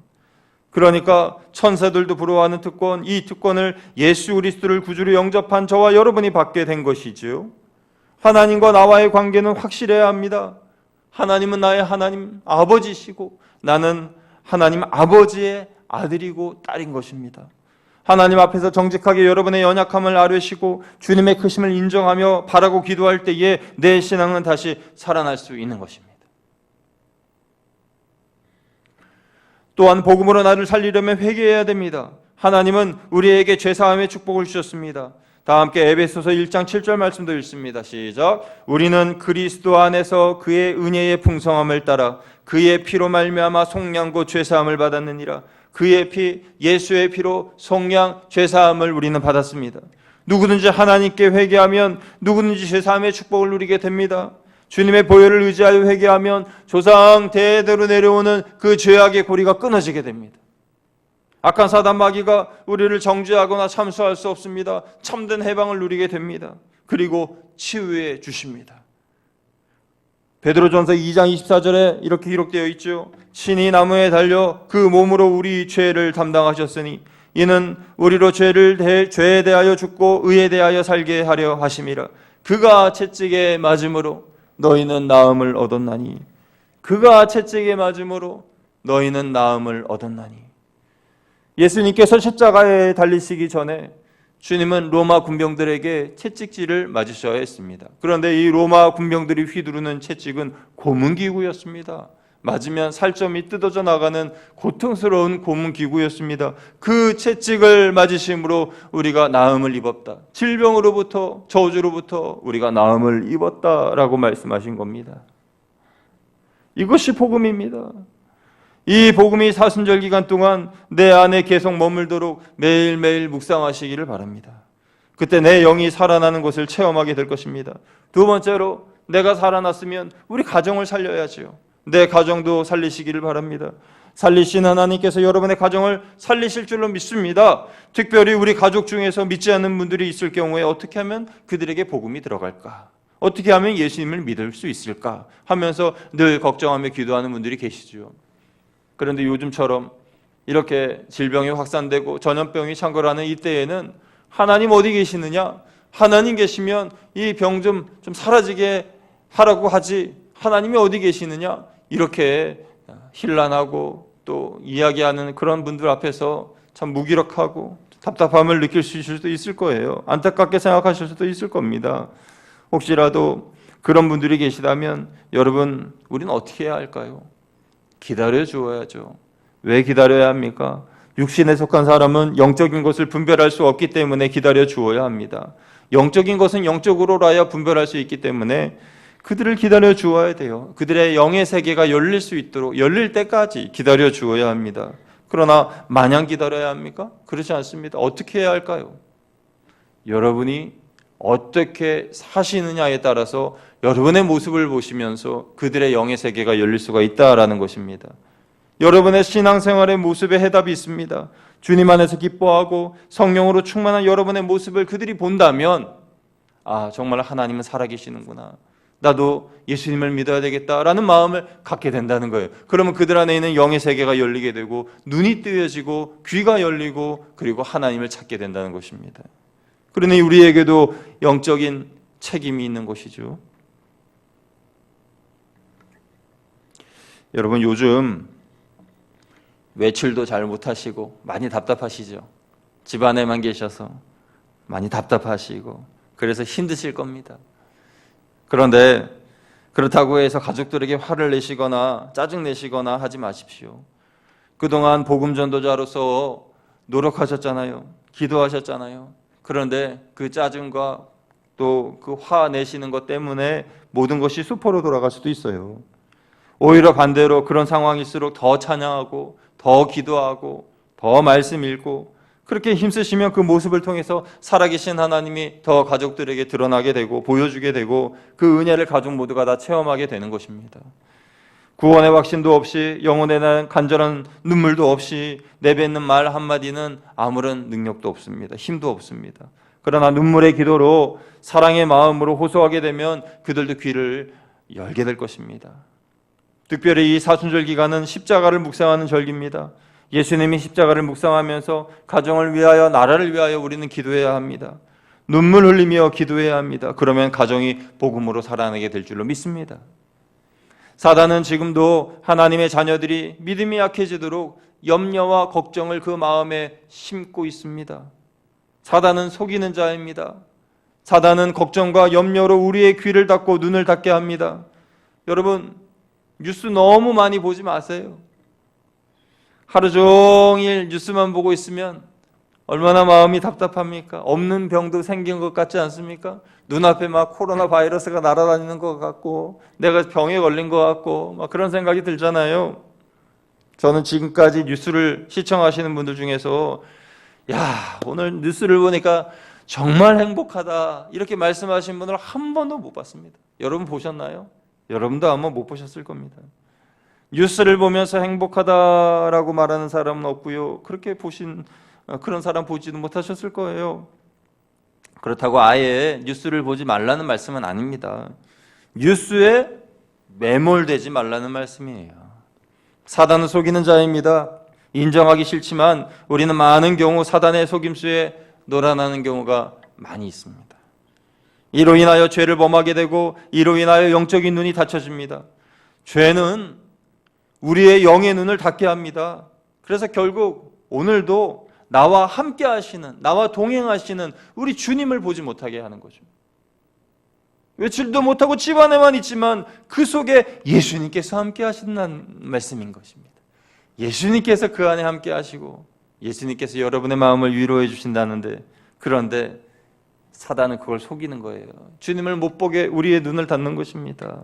그러니까 천사들도 부러워하는 특권, 이 특권을 예수 그리스도를 구주로 영접한 저와 여러분이 받게 된 것이지요. 하나님과 나와의 관계는 확실해야 합니다. 하나님은 나의 하나님 아버지시고 나는 하나님 아버지의 아들이고 딸인 것입니다. 하나님 앞에서 정직하게 여러분의 연약함을 아뢰시고 주님의 크심을 인정하며 바라고 기도할 때에 내 신앙은 다시 살아날 수 있는 것입니다. 또한 복음으로 나를 살리려면 회개해야 됩니다. 하나님은 우리에게 죄사함의 축복을 주셨습니다. 다 함께 에베소서 1장 7절 말씀도 읽습니다. 시작. 우리는 그리스도 안에서 그의 은혜의 풍성함을 따라 그의 피로 말미암아 속량고 죄사함을 받았느니라. 그의 피, 예수의 피로 속량, 죄사함을 우리는 받았습니다. 누구든지 하나님께 회개하면 누구든지 제3의 축복을 누리게 됩니다. 주님의 보혈을 의지하여 회개하면 조상 대대로 내려오는 그 죄악의 고리가 끊어지게 됩니다. 악한 사단 마귀가 우리를 정죄하거나 참수할 수 없습니다. 참된 해방을 누리게 됩니다. 그리고 치유해 주십니다. 베드로전서 2장 24절에 이렇게 기록되어 있죠. 신이 나무에 달려 그 몸으로 우리 죄를 담당하셨으니 이는 우리로 죄에 대하여 죽고 의에 대하여 살게 하려 하심이라. 그가 채찍에 맞음으로 너희는 나음을 얻었나니. 그가 채찍에 맞음으로 너희는 나음을 얻었나니. 예수님께서 십자가에 달리시기 전에 주님은 로마 군병들에게 채찍질을 맞으셔야 했습니다. 그런데 이 로마 군병들이 휘두르는 채찍은 고문기구였습니다. 맞으면 살점이 뜯어져 나가는 고통스러운 고문기구였습니다. 그 채찍을 맞으심으로 우리가 나음을 입었다. 질병으로부터 저주로부터 우리가 나음을 입었다라고 말씀하신 겁니다. 이것이 복음입니다. 이 복음이 사순절 기간 동안 내 안에 계속 머물도록 매일매일 묵상하시기를 바랍니다. 그때 내 영이 살아나는 것을 체험하게 될 것입니다. 두 번째로, 내가 살아났으면 우리 가정을 살려야죠. 내 가정도 살리시기를 바랍니다. 살리신 하나님께서 여러분의 가정을 살리실 줄로 믿습니다. 특별히 우리 가족 중에서 믿지 않는 분들이 있을 경우에 어떻게 하면 그들에게 복음이 들어갈까? 어떻게 하면 예수님을 믿을 수 있을까? 하면서 늘 걱정하며 기도하는 분들이 계시죠. 그런데 요즘처럼 이렇게 질병이 확산되고 전염병이 창궐하는 이때에는 하나님 어디 계시느냐? 하나님 계시면 이 병 좀 사라지게 하라고 하지, 하나님이 어디 계시느냐? 이렇게 hir난하고 또 이야기하는 그런 분들 앞에서 참 무기력하고 답답함을 느낄 수도 있을 거예요. 안타깝게 생각하실 수도 있을 겁니다. 혹시라도 그런 분들이 계시다면 여러분, 우리는 어떻게 해야 할까요? 기다려 주어야죠. 왜 기다려야 합니까? 육신에 속한 사람은 영적인 것을 분별할 수 없기 때문에 기다려 주어야 합니다. 영적인 것은 영적으로라야 분별할 수 있기 때문에 그들을 기다려 주어야 돼요. 그들의 영의 세계가 열릴 수 있도록, 열릴 때까지 기다려 주어야 합니다. 그러나 마냥 기다려야 합니까? 그렇지 않습니다. 어떻게 해야 할까요? 여러분이 어떻게 사시느냐에 따라서 여러분의 모습을 보시면서 그들의 영의 세계가 열릴 수가 있다라는 것입니다. 여러분의 신앙생활의 모습에 해답이 있습니다. 주님 안에서 기뻐하고 성령으로 충만한 여러분의 모습을 그들이 본다면, 아, 정말 하나님은 살아계시는구나, 나도 예수님을 믿어야 되겠다라는 마음을 갖게 된다는 거예요. 그러면 그들 안에 있는 영의 세계가 열리게 되고 눈이 뜨여지고 귀가 열리고 그리고 하나님을 찾게 된다는 것입니다. 그러니 우리에게도 영적인 책임이 있는 것이죠. 여러분, 요즘 외출도 잘 못하시고 많이 답답하시죠. 집안에만 계셔서 많이 답답하시고 그래서 힘드실 겁니다. 그런데 그렇다고 해서 가족들에게 화를 내시거나 짜증내시거나 하지 마십시오. 그동안 복음 전도자로서 노력하셨잖아요. 기도하셨잖아요. 그런데 그 짜증과 또 그 화 내시는 것 때문에 모든 것이 수포로 돌아갈 수도 있어요. 오히려 반대로 그런 상황일수록 더 찬양하고 더 기도하고 더 말씀 읽고 그렇게 힘쓰시면 그 모습을 통해서 살아계신 하나님이 더 가족들에게 드러나게 되고 보여주게 되고 그 은혜를 가족 모두가 다 체험하게 되는 것입니다. 구원의 확신도 없이 영혼에 대한 간절한 눈물도 없이 내뱉는 말 한마디는 아무런 능력도 없습니다. 힘도 없습니다. 그러나 눈물의 기도로 사랑의 마음으로 호소하게 되면 그들도 귀를 열게 될 것입니다. 특별히 이 사순절 기간은 십자가를 묵상하는 절기입니다. 예수님이 십자가를 묵상하면서 가정을 위하여, 나라를 위하여 우리는 기도해야 합니다. 눈물 흘리며 기도해야 합니다. 그러면 가정이 복음으로 살아나게 될 줄로 믿습니다. 사단은 지금도 하나님의 자녀들이 믿음이 약해지도록 염려와 걱정을 그 마음에 심고 있습니다. 사단은 속이는 자입니다. 사단은 걱정과 염려로 우리의 귀를 닫고 눈을 닫게 합니다. 여러분, 뉴스 너무 많이 보지 마세요. 하루 종일 뉴스만 보고 있으면 얼마나 마음이 답답합니까? 없는 병도 생긴 것 같지 않습니까? 눈앞에 막 코로나 바이러스가 날아다니는 것 같고 내가 병에 걸린 것 같고 막 그런 생각이 들잖아요. 저는 지금까지 뉴스를 시청하시는 분들 중에서 야, 오늘 뉴스를 보니까 정말 행복하다 이렇게 말씀하신 분을 한 번도 못 봤습니다. 여러분 보셨나요? 여러분도 아마 못 보셨을 겁니다. 뉴스를 보면서 행복하다라고 말하는 사람은 없고요. 그렇게 보신 그런 사람 보지도 못하셨을 거예요. 그렇다고 아예 뉴스를 보지 말라는 말씀은 아닙니다. 뉴스에 매몰되지 말라는 말씀이에요. 사단은 속이는 자입니다. 인정하기 싫지만 우리는 많은 경우 사단의 속임수에 놀아나는 경우가 많이 있습니다. 이로 인하여 죄를 범하게 되고 이로 인하여 영적인 눈이 닫혀집니다. 죄는 우리의 영의 눈을 닫게 합니다. 그래서 결국 오늘도 나와 함께 하시는, 나와 동행하시는 우리 주님을 보지 못하게 하는 거죠. 외출도 못하고 집 안에만 있지만 그 속에 예수님께서 함께 하신다는 말씀인 것입니다. 예수님께서 그 안에 함께 하시고 예수님께서 여러분의 마음을 위로해 주신다는데, 그런데 사단은 그걸 속이는 거예요. 주님을 못 보게 우리의 눈을 닫는 것입니다.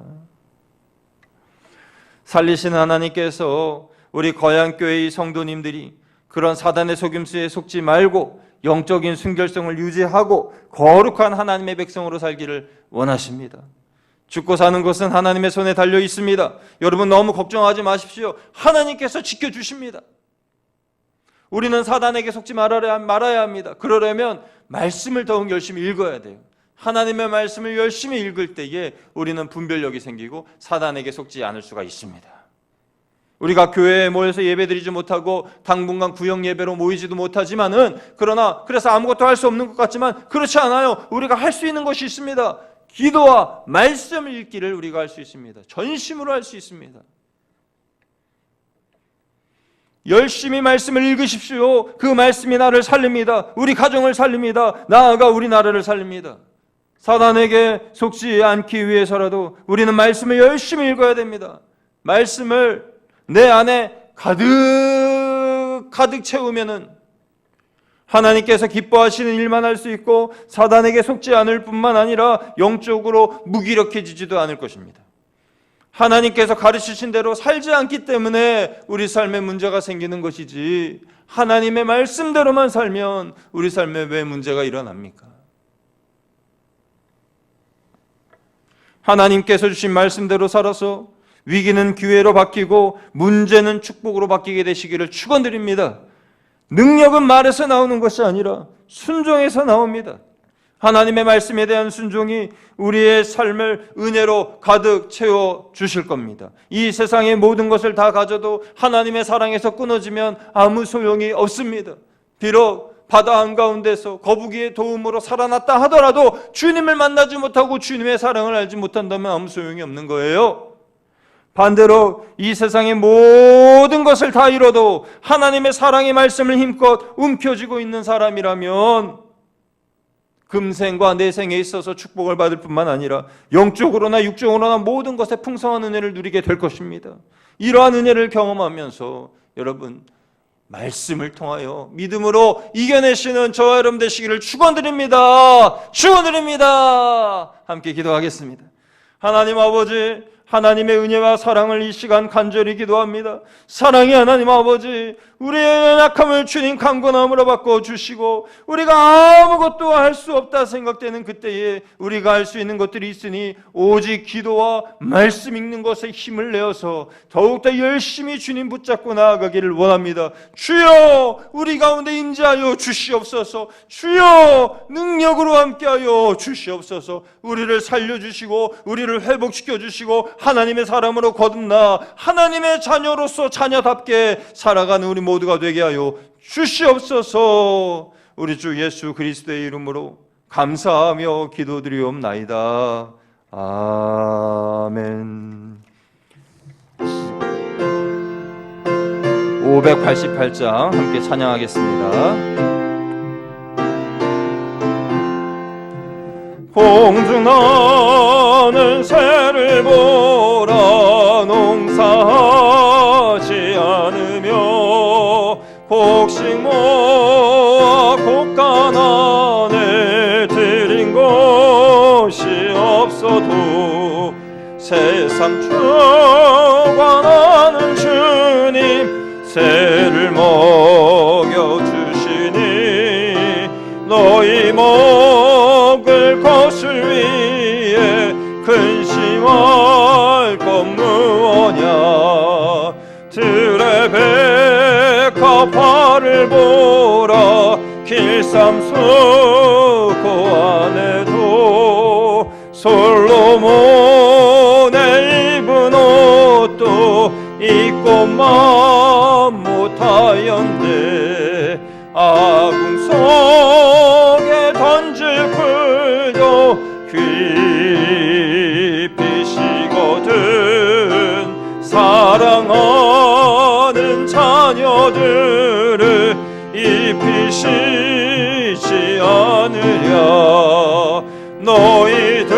살리시는 하나님께서 우리 거양교회의 성도님들이 그런 사단의 속임수에 속지 말고 영적인 순결성을 유지하고 거룩한 하나님의 백성으로 살기를 원하십니다. 죽고 사는 것은 하나님의 손에 달려 있습니다. 여러분 너무 걱정하지 마십시오. 하나님께서 지켜주십니다. 우리는 사단에게 속지 말아야 합니다. 그러려면 말씀을 더욱 열심히 읽어야 돼요. 하나님의 말씀을 열심히 읽을 때에 우리는 분별력이 생기고 사단에게 속지 않을 수가 있습니다. 우리가 교회에 모여서 예배드리지 못하고 당분간 구역 예배로 모이지도 못하지만은, 그러나 그래서 아무것도 할 수 없는 것 같지만 그렇지 않아요. 우리가 할 수 있는 것이 있습니다. 기도와 말씀 읽기를 우리가 할 수 있습니다. 전심으로 할 수 있습니다. 열심히 말씀을 읽으십시오. 그 말씀이 나를 살립니다. 우리 가정을 살립니다. 나아가 우리 나라를 살립니다. 사단에게 속지 않기 위해서라도 우리는 말씀을 열심히 읽어야 됩니다. 말씀을 내 안에 가득 채우면은 하나님께서 기뻐하시는 일만 할 수 있고 사단에게 속지 않을 뿐만 아니라 영적으로 무기력해지지도 않을 것입니다. 하나님께서 가르치신 대로 살지 않기 때문에 우리 삶에 문제가 생기는 것이지, 하나님의 말씀대로만 살면 우리 삶에 왜 문제가 일어납니까? 하나님께서 주신 말씀대로 살아서 위기는 기회로 바뀌고 문제는 축복으로 바뀌게 되시기를 축원드립니다. 능력은 말에서 나오는 것이 아니라 순종에서 나옵니다. 하나님의 말씀에 대한 순종이 우리의 삶을 은혜로 가득 채워 주실 겁니다. 이 세상의 모든 것을 다 가져도 하나님의 사랑에서 끊어지면 아무 소용이 없습니다. 비록 바다 한가운데서 거북이의 도움으로 살아났다 하더라도 주님을 만나지 못하고 주님의 사랑을 알지 못한다면 아무 소용이 없는 거예요. 반대로 이 세상의 모든 것을 다 잃어도 하나님의 사랑의 말씀을 힘껏 움켜쥐고 있는 사람이라면 금생과 내생에 있어서 축복을 받을 뿐만 아니라 영적으로나 육적으로나 모든 것에 풍성한 은혜를 누리게 될 것입니다. 이러한 은혜를 경험하면서 여러분 말씀을 통하여 믿음으로 이겨내시는 저와 여러분 되시기를 축원드립니다. 축원드립니다. 함께 기도하겠습니다. 하나님 아버지, 하나님의 은혜와 사랑을 이 시간 간절히 기도합니다. 사랑의 하나님 아버지, 우리의 연약함을 주님 강건함으로 바꿔주시고 우리가 아무것도 할 수 없다 생각되는 그때에 우리가 할 수 있는 것들이 있으니 오직 기도와 말씀 읽는 것에 힘을 내어서 더욱더 열심히 주님 붙잡고 나아가기를 원합니다. 주여 우리 가운데 임재하여 주시옵소서. 주여 능력으로 함께하여 주시옵소서. 우리를 살려주시고 우리를 회복시켜주시고 하나님의 사람으로 거듭나 하나님의 자녀로서 자녀답게 살아가는 우리 모두가 되게 하여 주시옵소서. 우리 주 예수 그리스도의 이름으로 감사하며 기도드리옵나이다. 아멘. 588장 함께 찬양하겠습니다. 공중나는 새를 보라 농사하지 않으며 곡식 모아 곡간안에 들인 것이 없어도 세상 주관하는 주님 새를 먹여주시니 너희 가파를 보라 길쌈 수고 안에도 솔로몬의 입은 옷도 입고만 못하였네 아궁 속에 던질 풀도 깊이시거든 사랑하는 자녀들을 입히시지 않으랴 너희들은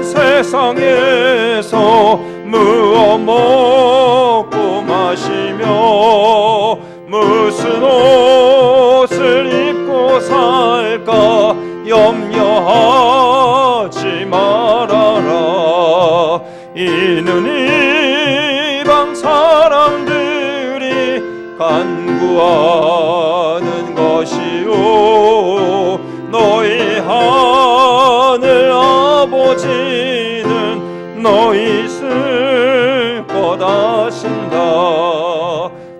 세상에서 무엇 먹고 마시며 무슨 옷을 입고 살까 염려하지 말아라 이는 이방 사람들이 간구하는 것이요 너희 하늘 아버지는 너희 쓸 것하신다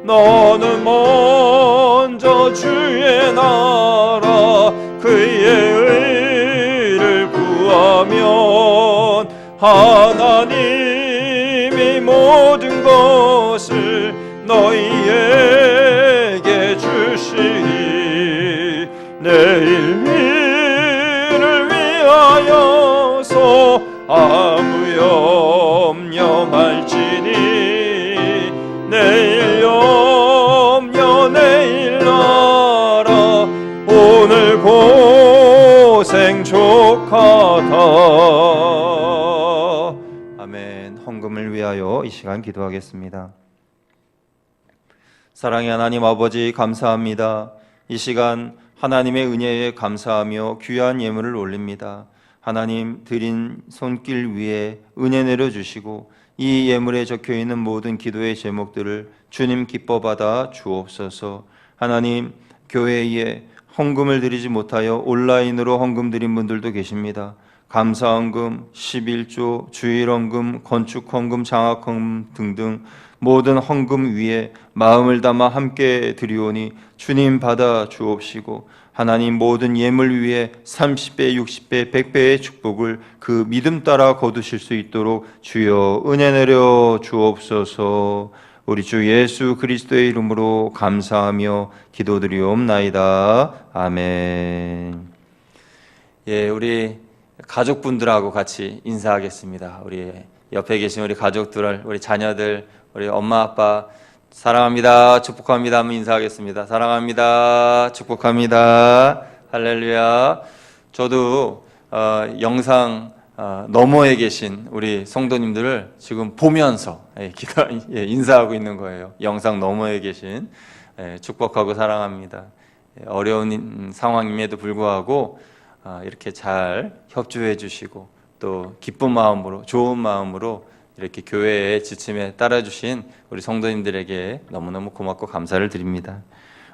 너는 먼저 주의 나라 그의 의를 구하면 하나님이 모든 것을 너희에게 주시니 내일 일을 위하여서 아무 염려 말지니 내일 염려 내일 나라 오늘 고생 족하다 아멘. 헌금을 위하여 이 시간 기도하겠습니다. 사랑의 하나님 아버지 감사합니다. 이 시간 하나님의 은혜에 감사하며 귀한 예물을 올립니다. 하나님 드린 손길 위에 은혜 내려주시고 이 예물에 적혀있는 모든 기도의 제목들을 주님 기뻐 받아 주옵소서. 하나님 교회에 헌금을 드리지 못하여 온라인으로 헌금 드린 분들도 계십니다. 감사헌금, 11조, 주일헌금, 건축헌금, 장학헌금 등등 모든 헌금 위에 마음을 담아 함께 드리오니 주님 받아 주옵시고 하나님 모든 예물 위에 30배, 60배, 100배의 축복을 그 믿음 따라 거두실 수 있도록 주여 은혜 내려 주옵소서. 우리 주 예수 그리스도의 이름으로 감사하며 기도드리옵나이다. 아멘. 예, 우리 가족분들하고 같이 인사하겠습니다. 우리 옆에 계신 우리 가족들, 우리 자녀들, 우리 엄마 아빠 사랑합니다, 축복합니다 하면 인사하겠습니다. 사랑합니다, 축복합니다. 할렐루야. 저도 영상 너머에 계신 우리 성도님들을 지금 보면서 인사하고 있는 거예요. 영상 너머에 계신 축복하고 사랑합니다. 어려운 상황임에도 불구하고 이렇게 잘 협조해 주시고 또 기쁜 마음으로 좋은 마음으로 이렇게 교회의 지침에 따라주신 우리 성도님들에게 너무너무 고맙고 감사를 드립니다.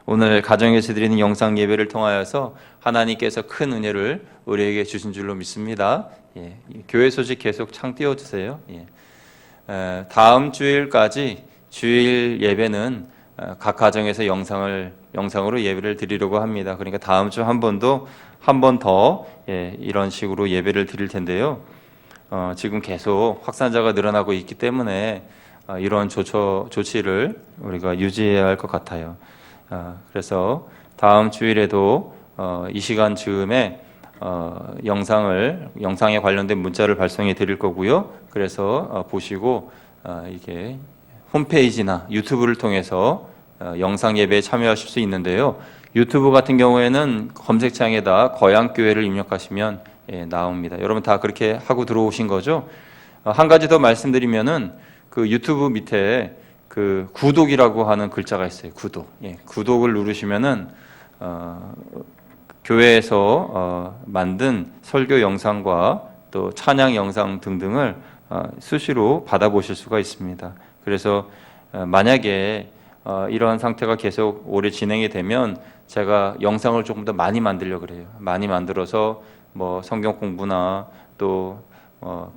오늘 가정에서 드리는 영상 예배를 통하여서 하나님께서 큰 은혜를 우리에게 주신 줄로 믿습니다. 예, 교회 소식 계속 창 띄워주세요. 예. 다음 주일까지 주일 예배는 각 가정에서 영상으로 예배를 드리려고 합니다. 그러니까 다음 주 한 번 더 이런 식으로 예배를 드릴 텐데요. 지금 계속 확산자가 늘어나고 있기 때문에 이런 조치를 우리가 유지해야 할 것 같아요. 그래서 다음 주일에도 이 시간 즈음에 영상에 관련된 문자를 발송해 드릴 거고요. 그래서 보시고 이게 홈페이지나 유튜브를 통해서 영상 예배에 참여하실 수 있는데요. 유튜브 같은 경우에는 검색창에다 거양교회를 입력하시면 나옵니다. 여러분 다 그렇게 하고 들어오신 거죠? 한 가지 더 말씀드리면은 그 유튜브 밑에 그 구독이라고 하는 글자가 있어요. 구독. 구독을 누르시면은 교회에서 만든 설교 영상과 또 찬양 영상 등등을 수시로 받아보실 수가 있습니다. 그래서 만약에 이러한 상태가 계속 오래 진행이 되면 제가 영상을 조금 더 많이 만들려고 그래요. 많이 만들어서 뭐 성경 공부나 또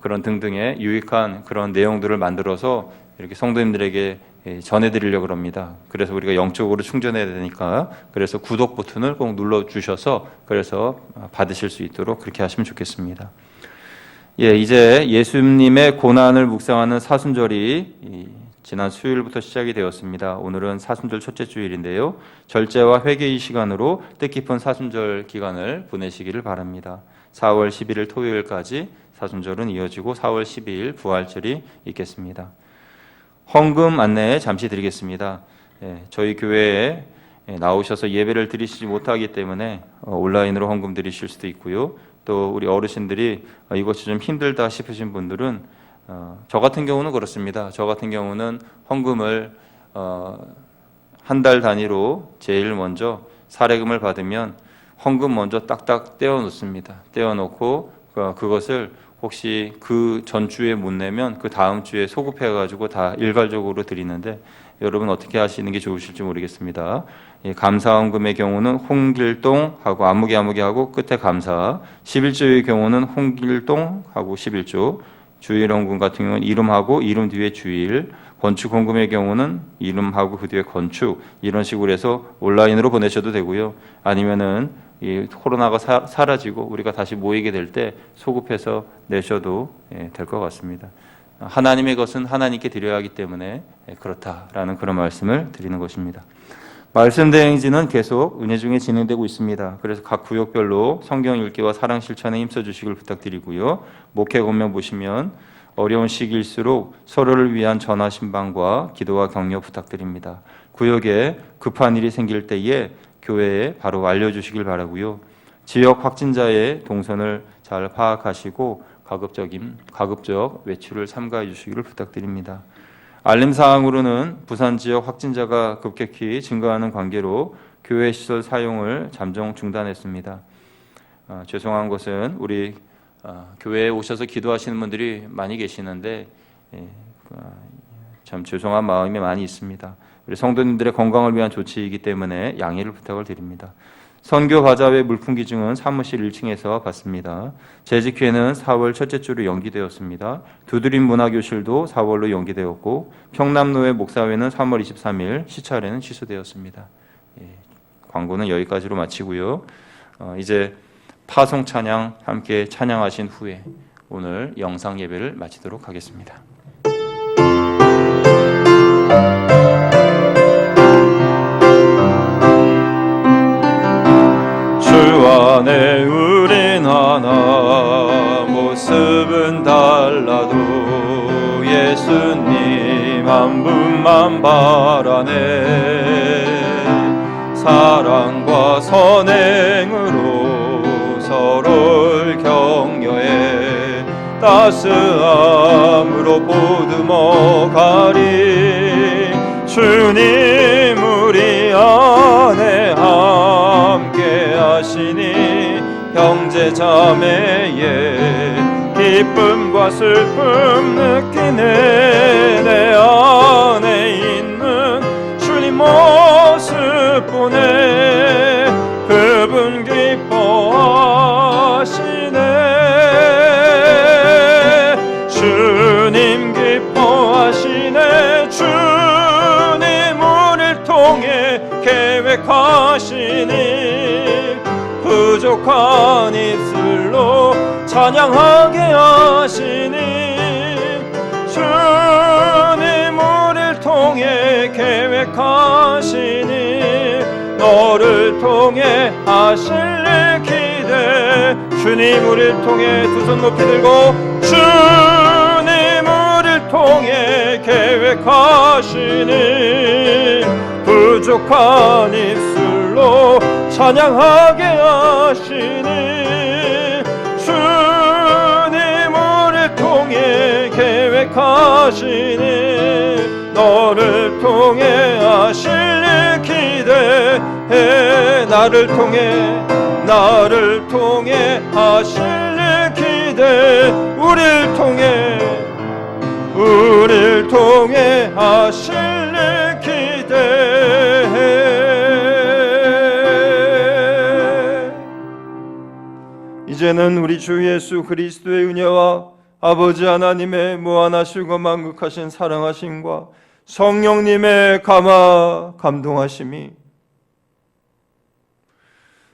그런 등등의 유익한 그런 내용들을 만들어서 이렇게 성도님들에게 전해드리려고 합니다. 그래서 우리가 영적으로 충전해야 되니까 그래서 구독 버튼을 꼭 눌러주셔서 그래서 받으실 수 있도록 그렇게 하시면 좋겠습니다. 이제 예수님의 고난을 묵상하는 사순절이 지난 수요일부터 시작이 되었습니다. 오늘은 사순절 첫째 주일인데요. 절제와 회개의 시간으로 뜻깊은 사순절 기간을 보내시기를 바랍니다. 4월 11일 토요일까지 사순절은 이어지고 4월 12일 부활절이 있겠습니다. 헌금 안내 잠시 드리겠습니다. 저희 교회에 나오셔서 예배를 드리시지 못하기 때문에 온라인으로 헌금 드리실 수도 있고요. 또 우리 어르신들이 이것이 좀 힘들다 싶으신 분들은 저 같은 경우는 그렇습니다. 저 같은 경우는 헌금을 한 달 단위로 제일 먼저 사례금을 받으면 헌금 먼저 딱딱 떼어 놓습니다. 떼어 놓고 그것을 혹시 그 전주에 못 내면 그 다음 주에 소급해 가지고 다 일괄적으로 드리는데 여러분 어떻게 하시는 게 좋으실지 모르겠습니다. 감사헌금의 경우는 홍길동하고 아무개하고 끝에 감사, 11조의 경우는 홍길동하고 11조, 주일헌금 같은 경우는 이름하고 이름 뒤에 주일, 건축헌금의 경우는 이름하고 그 뒤에 건축, 이런 식으로 해서 온라인으로 보내셔도 되고요. 아니면은 이 코로나가 사라지고 우리가 다시 모이게 될 때 소급해서 내셔도 될 것 같습니다. 하나님의 것은 하나님께 드려야 하기 때문에 그렇다라는 그런 말씀을 드리는 것입니다. 말씀 대행진은 계속 은혜 중에 진행되고 있습니다. 그래서 각 구역별로 성경 읽기와 사랑 실천에 힘써 주시길 부탁드리고요. 목회 권면 보시면 어려운 시기일수록 서로를 위한 전화 신방과 기도와 격려 부탁드립니다. 구역에 급한 일이 생길 때에 교회에 바로 알려주시길 바라고요. 지역 확진자의 동선을 잘 파악하시고 가급적 외출을 삼가해 주시기를 부탁드립니다. 알림사항으로는 부산 지역 확진자가 급격히 증가하는 관계로 교회 시설 사용을 잠정 중단했습니다. 죄송한 것은 우리 교회에 오셔서 기도하시는 분들이 많이 계시는데 참 죄송한 마음이 많이 있습니다. 우리 성도님들의 건강을 위한 조치이기 때문에 양해를 부탁을 드립니다. 선교 바자회 물품 기증은 사무실 1층에서 받습니다. 재직회는 4월 첫째 주로 연기되었습니다. 두드림 문화교실도 4월로 연기되었고 평남노회 목사회는 3월 23일 시차례는 취소되었습니다. 광고는 여기까지로 마치고요. 이제 파송 찬양 함께 찬양하신 후에 오늘 영상 예배를 마치도록 하겠습니다. 주 안에 우린 하나 모습은 달라도 예수님 한 분만 바라네. 사랑과 선행으로 서로를 격려해 따스함으로 보듬어 가리. 주님 우리 안에 함께 하시니 형제 자매의 기쁨과 슬픔 느끼네. 내 안에 있는 주님 모습 보네. 그분 기뻐하시네. 주님 기뻐하시네. 주님 우리를 통해 계획하시니 부족한 입술로 찬양하게 하시니. 주님 우리를 통해 계획하시니 너를 통해 하실 일 기대. 주님 우리를 통해 두 손 높이 들고 주님 우리를 통해 계획하시니 부족한 입술로 찬양하게 하시니. 주님 우리를 통해 계획하시니 너를 통해 하실 일 기대해. 나를 통해 하실 일 기대. 우리를 통해 하실 일 기대해. 이제는 우리 주 예수 그리스도의 은혜와 아버지 하나님의 무한하시고 만극하신 사랑하심과 성령님의 감동하심이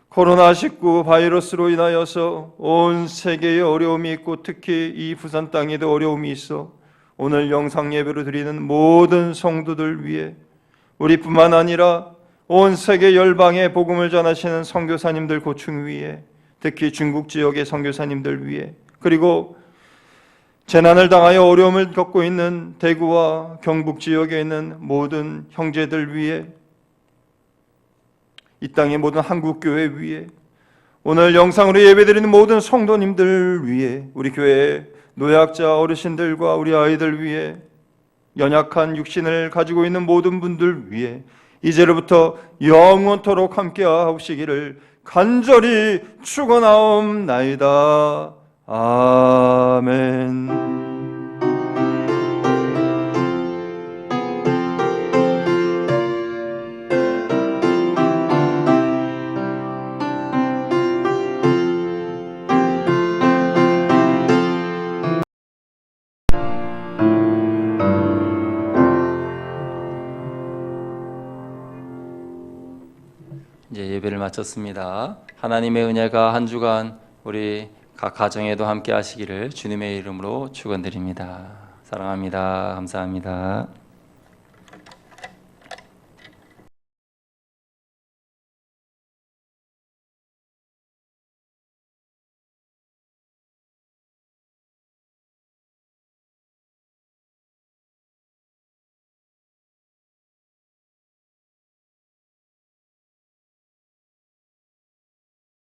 코로나19 바이러스로 인하여서 온 세계에 어려움이 있고 특히 이 부산 땅에도 어려움이 있어 오늘 영상 예배로 드리는 모든 성도들 위해 우리뿐만 아니라 온 세계 열방에 복음을 전하시는 선교사님들 고충 위에 특히 중국 지역의 선교사님들 위해 그리고 재난을 당하여 어려움을 겪고 있는 대구와 경북 지역에 있는 모든 형제들 위해 이 땅의 모든 한국교회 위에 오늘 영상으로 예배드리는 모든 성도님들 위해 우리 교회의 노약자 어르신들과 우리 아이들 위해 연약한 육신을 가지고 있는 모든 분들 위해 이제로부터 영원토록 함께 하시기를 간절히 축원하옵나이다. 아멘. 이제 예배를 마쳤습니다. 하나님의 은혜가 한 주간 우리 각 가정에도 함께 하시기를 주님의 이름으로 축원드립니다. 사랑합니다. 감사합니다.